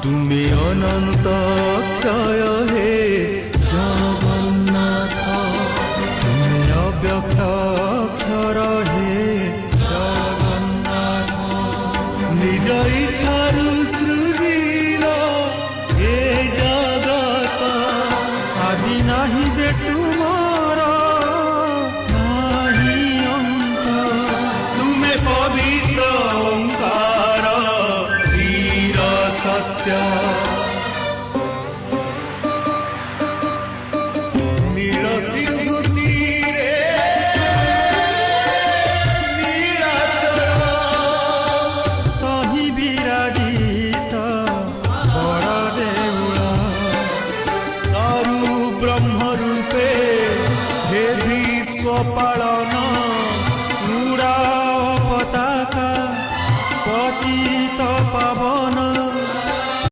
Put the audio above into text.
তুমি অনন্ত ক্ষয় হে জগন্নাথ, তুমি অব্যক্ত অক্ষর হে জগন্নাথ। নিজ ইচ্ছারু সৃজিল এ জগত, আদি নাহি যে তুমার নাহি অন্ত। তুমি পবিত্র ওঙ্কার চির সত্য।